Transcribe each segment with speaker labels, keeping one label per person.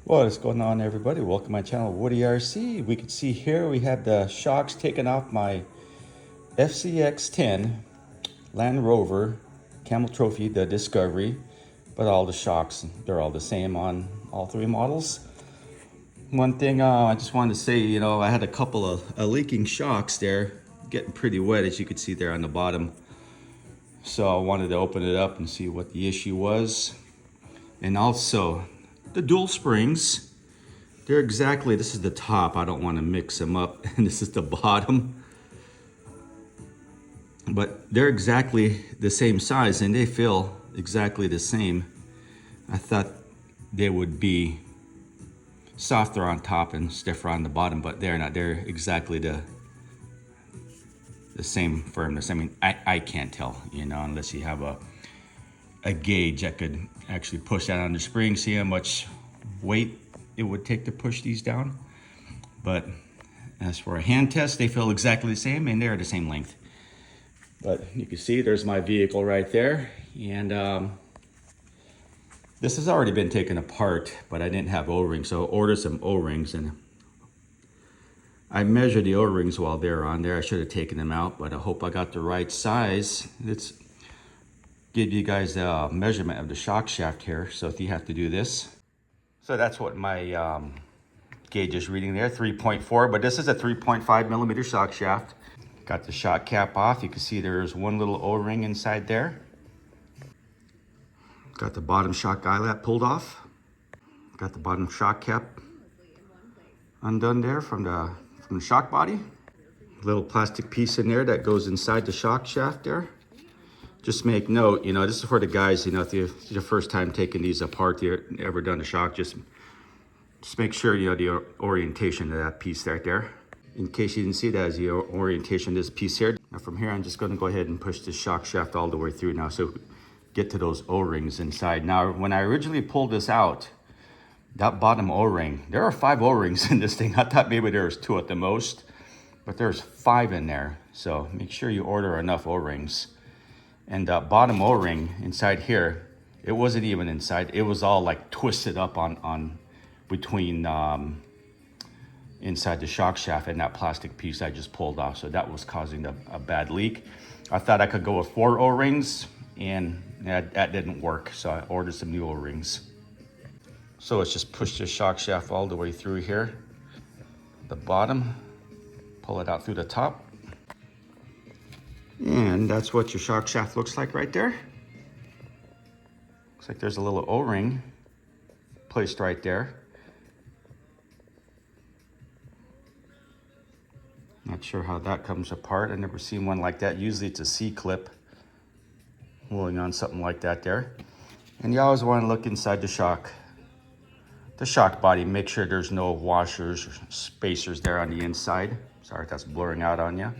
Speaker 1: What is going on, everybody? Welcome to my channel, Woody RC. We can see here we have the shocks taken off my Fcx10 Land Rover Camel Trophy, the Discovery, but all the shocks, they're all the same on all three models. One thing I just wanted to say, I had a couple of leaking shocks there, getting pretty wet, as you can see there on the bottom. So I wanted to open it up and see what the issue was. And also, the dual springs, they're exactly, this is the top, I don't want to mix them up, and this is the bottom. But they're exactly the same size and they feel exactly the same. I thought they would be softer on top and stiffer on the bottom, but they're not. They're exactly the same firmness. I mean, I can't tell, unless you have a gauge that could actually push that on the spring, see how much weight it would take to push these down. But as for a hand test, they feel exactly the same and they're the same length. But you can see there's my vehicle right there. And this has already been taken apart, but I didn't have O-rings, so I ordered some O-rings, and I measured the O-rings while they were on there. I should have taken them out, but I hope I got the right size. Let's give you guys a measurement of the shock shaft here. So if you have to do this. So that's what my gauge is reading there, 3.4, but this is a 3.5 millimeter shock shaft. Got the shock cap off. You can see there's one little O-ring inside there. Got the bottom shock eyelet pulled off. Got the bottom shock cap undone there from the shock body. Little plastic piece in there that goes inside the shock shaft there. Just make note, this is for the guys, if you're the first time taking these apart, you've never done a shock, just make sure you know the orientation of that piece right there. In case you didn't see that, as the orientation of this piece here. Now from here, I'm just going to go ahead and push this shock shaft all the way through now, so get to those O-rings inside. Now, when I originally pulled this out, that bottom O-ring, there are 5 O-rings in this thing. I thought maybe there was 2 at the most, but there's 5 in there. So make sure you order enough O-rings. And that bottom O-ring inside here, it wasn't even inside. It was all like twisted up on between inside the shock shaft and that plastic piece I just pulled off. So that was causing a bad leak. I thought I could go with 4 O-rings, and that didn't work. So I ordered some new O-rings. So let's just push the shock shaft all the way through here. The bottom, pull it out through the top. And that's what your shock shaft looks like right there. Looks like there's a little O-ring placed right there. Not sure how that comes apart. I've never seen one like that. Usually it's a C-clip holding on something like that there. And you always want to look inside the shock body. Make sure there's no washers or spacers there on the inside. Sorry if that's blurring out on you.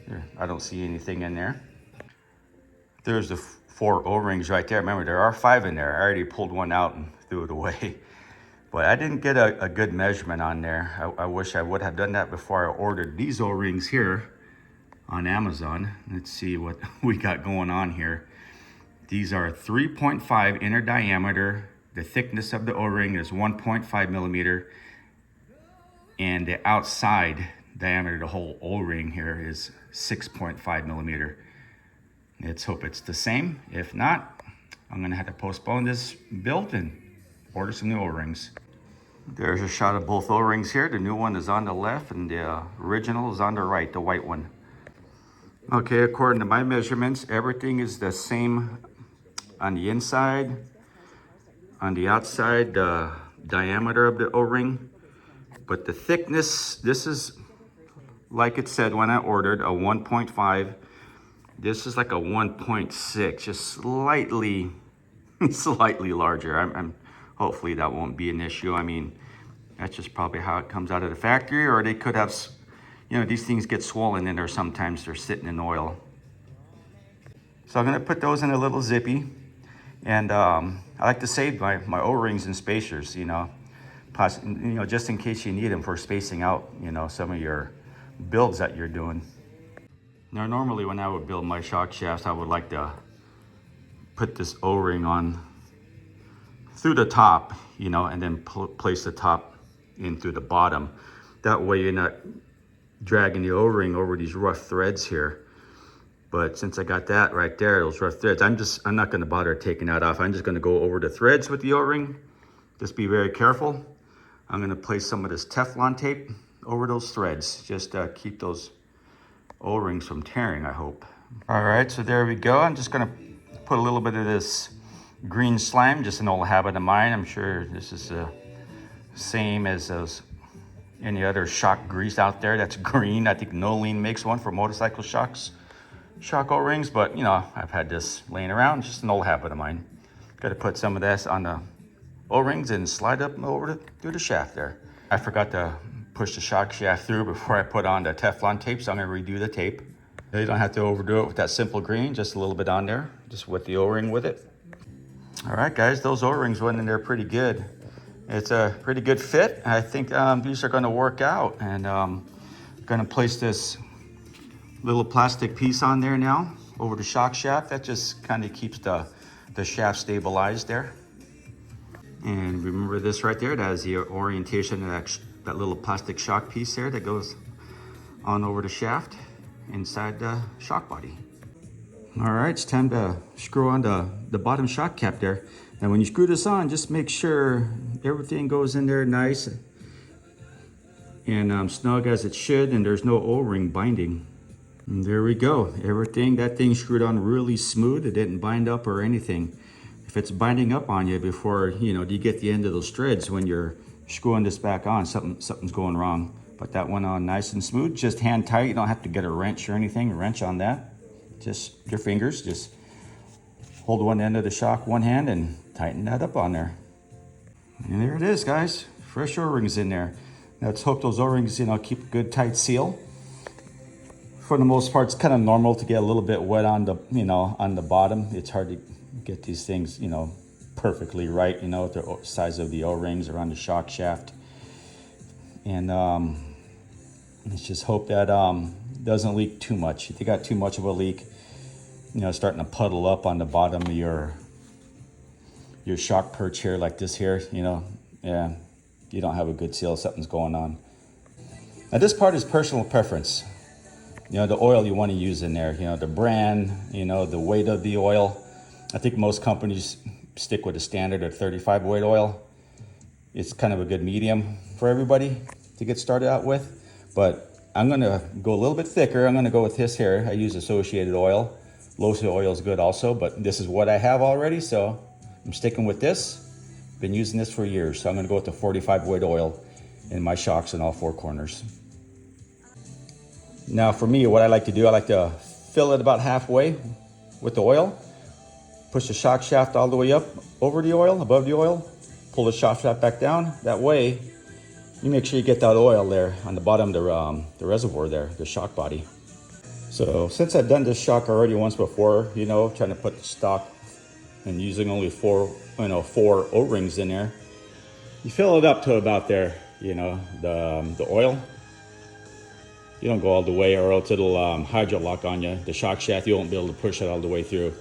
Speaker 1: Here, I don't see anything in there. There's the 4 O-rings right there. Remember, there are 5 in there. I already pulled one out and threw it away. But I didn't get a good measurement on there. I wish I would have done that before I ordered these O-rings here on Amazon. Let's see what we got going on here. These are 3.5 inner diameter. The thickness of the O-ring is 1.5 millimeter. And the outside diameter of the whole O-ring here is 6.5 millimeter. Let's hope it's the same. If not, I'm gonna have to postpone this build and order some new O-rings. There's a shot of both O-rings here. The new one is on the left and the original is on the right, the white one. Okay, according to my measurements, everything is the same on the inside, on the outside, the diameter of the O-ring. But the thickness, this is, like it said when I ordered, a 1.5. This is like a 1.6, just slightly larger. Hopefully that won't be an issue. I mean, that's just probably how it comes out of the factory, or they could have, these things get swollen in there sometimes. They're sitting in oil. So I'm gonna put those in a little zippy. And I like to save my O-rings and spacers, just in case you need them for spacing out, some of your builds that you're doing. Now, normally when I would build my shock shafts, I would like to put this O-ring on through the top, you know, and then place the top in through the bottom. That way you're not dragging the O-ring over these rough threads here. But since I got that right there, those rough threads, I'm not gonna bother taking that off. I'm just gonna go over the threads with the O-ring. Just be very careful. I'm gonna place some of this Teflon tape over those threads, just keep those O-rings from tearing, I hope. All right, so there we go. I'm just gonna put a little bit of this green slime, just an old habit of mine. I'm sure this is the same as any other shock grease out there that's green. I think Nolene makes one for motorcycle shock O-rings, but you know, I've had this laying around, just an old habit of mine. Got to put some of this on the O-rings and slide up over through the shaft there. I forgot to push the shock shaft through before I put on the Teflon tape, so I'm gonna redo the tape. You don't have to overdo it with that simple green, just a little bit on there, just with the O-ring with it. All right, guys, those O-rings went in there pretty good. It's a pretty good fit. I think these are gonna work out, and gonna place this little plastic piece on there now over the shock shaft. That just kind of keeps the shaft stabilized there. And remember this right there, that is the orientation of that little plastic shock piece there that goes on over the shaft inside the shock body. All right, it's time to screw on the bottom shock cap there. And when you screw this on, just make sure everything goes in there nice and snug as it should, and there's no O-ring binding. And there we go. That thing screwed on really smooth. It didn't bind up or anything. If it's binding up on you before you get the end of those threads when you're screwing this back on, something's going wrong. But that went on nice and smooth, just hand tight. You don't have to get a wrench or anything, wrench on that. Just your fingers, just hold one end of the shock one hand and tighten that up on there. And there it is, guys. Fresh O-rings in there. Now let's hope those O-rings, keep a good tight seal. For the most part, it's kind of normal to get a little bit wet on the bottom. It's hard to get these things, perfectly right, with the size of the O-rings around the shock shaft. And let's just hope that doesn't leak too much. If you got too much of a leak, starting to puddle up on the bottom of your shock perch here like this here, yeah, you don't have a good seal, something's going on. Now this part is personal preference. The oil you want to use in there, the brand, the weight of the oil. I think most companies stick with a standard of 35 weight oil. It's kind of a good medium for everybody to get started out with, but I'm gonna go a little bit thicker. I'm gonna go with this here. I use associated oil. Lotion oil is good also, but this is what I have already, so I'm sticking with this. Been using this for years, so I'm gonna go with the 45 weight oil in my shocks in all four corners. Now for me, what I like to do, I like to fill it about halfway with the oil, push the shock shaft all the way up over the oil, above the oil, pull the shock shaft back down. That way, you make sure you get that oil there on the bottom of the reservoir there, the shock body. So since I've done this shock already once before, trying to put the stock and using only four O-rings in there, you fill it up to about there, the oil. You don't go all the way or else it'll hydro lock on you. The shock shaft, you won't be able to push it all the way through.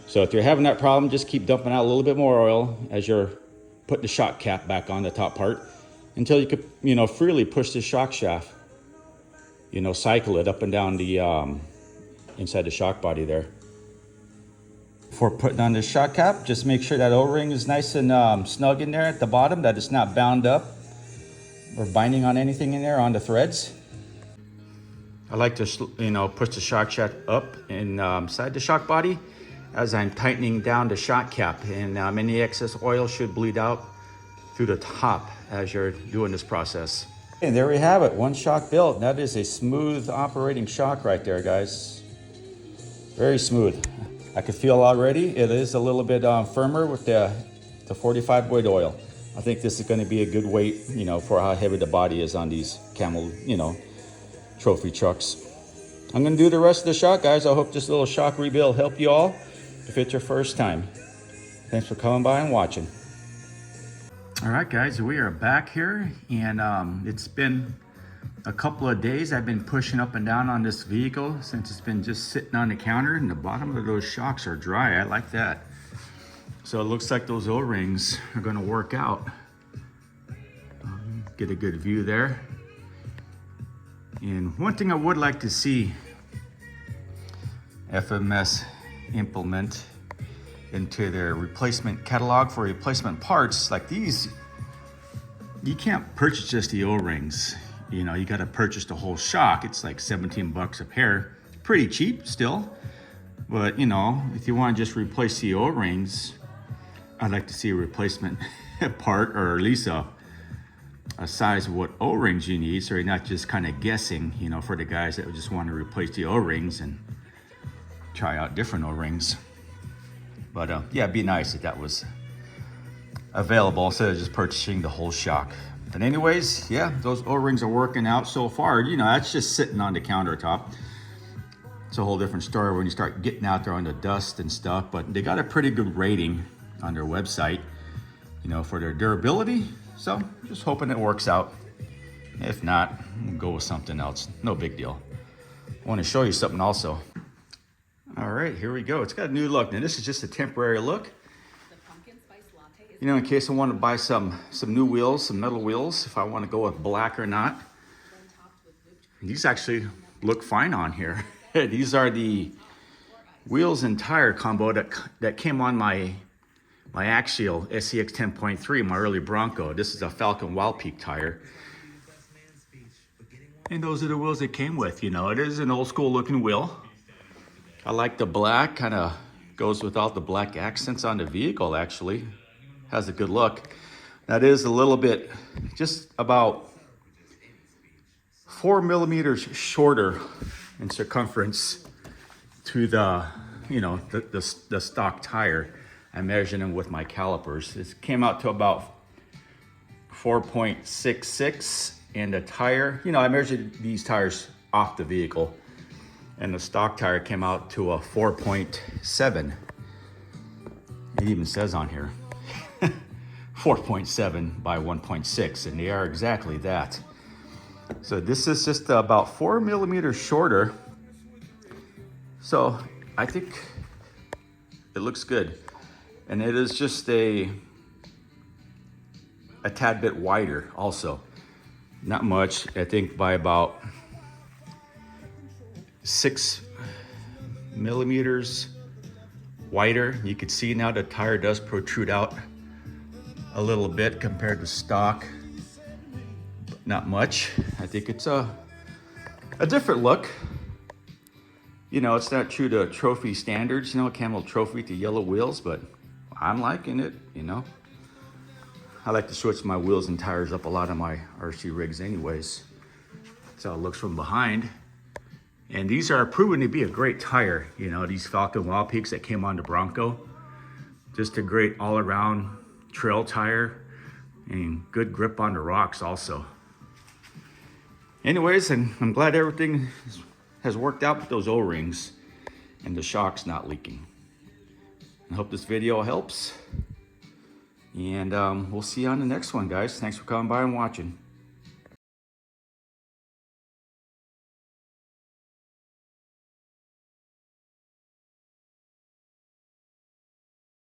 Speaker 1: So if you're having that problem, just keep dumping out a little bit more oil as you're putting the shock cap back on the top part until you could, freely push the shock shaft. Cycle it up and down the inside the shock body there. Before putting on the shock cap, just make sure that O-ring is nice and snug in there at the bottom, that it's not bound up or binding on anything in there on the threads. I like to, push the shock shaft up inside the shock body as I'm tightening down the shock cap, and any excess oil should bleed out through the top as you're doing this process. And there we have it, one shock built. That is a smooth operating shock right there, guys. Very smooth. I can feel already it is a little bit firmer with the 45 weight oil. I think this is going to be a good weight, for how heavy the body is on these Camel, trophy trucks. I'm going to do the rest of the shock, guys. I hope this little shock rebuild helped you all if it's your first time. Thanks for coming by and watching. All right, guys, we are back here, and it's been a couple of days. I've been pushing up and down on this vehicle since it's been just sitting on the counter, and the bottom of those shocks are dry. I like that. So it looks like those O-rings are going to work out. get a good view there. And one thing I would like to see FMS implement into their replacement catalog for replacement parts like these, you can't purchase just the O-rings. You know, you got to purchase the whole shock. It's like 17 bucks a pair. It's pretty cheap still. But you know, if you want to just replace the O-rings, I'd like to see a replacement part, or at least a size of what O-rings you need, so you're not just kind of guessing, you know, for the guys that just want to replace the O-rings and try out different O-rings. But yeah, it'd be nice if that was available instead of just purchasing the whole shock. But anyways, yeah, those O-rings are working out so far. You know, that's just sitting on the countertop. It's a whole different story when you start getting out there on the dust and stuff, but they got a pretty good rating on their website, you know, for their durability. So just hoping it works out. If not, we'll go with something else. No big deal. I want to show you something also. All right, here we go. It's got a new look. Now this is just a temporary look. You know, in case I want to buy some new wheels, some metal wheels, if I want to go with black or not. These actually look fine on here. These are the wheels and tire combo that came on my axial Fcx 10.3, my early Bronco. This is a Falcon Wild Peak tire. And those are the wheels it came with. You know, it is an old school looking wheel. I like the black, kind of goes with all the black accents on the vehicle actually. Has a good look. That is a little bit, just about 4 millimeters shorter in circumference to the, you know, the stock tire. I measured them with my calipers. It came out to about 4.66, and the tire, you know, I measured these tires off the vehicle, and the stock tire came out to a 4.7. It even says on here 4.7 by 1.6, and they are exactly that. So this is just about 4 millimeters shorter. So I think it looks good. And it is just a tad bit wider also. Not much, I think by about 6 millimeters wider. You can see now the tire does protrude out a little bit compared to stock. But not much. I think it's a different look. You know, it's not true to trophy standards, you know, Camel Trophy to yellow wheels, but I'm liking it, you know. I like to switch my wheels and tires up a lot on my RC rigs anyways. That's how it looks from behind. And these are proven to be a great tire, you know, these Falcon Wild Peaks that came on the Bronco. Just a great all-around trail tire and good grip on the rocks also. Anyways, and I'm glad everything has worked out with those O-rings and the shock's not leaking. I hope this video helps. And we'll see you on the next one, guys. Thanks for coming by and watching.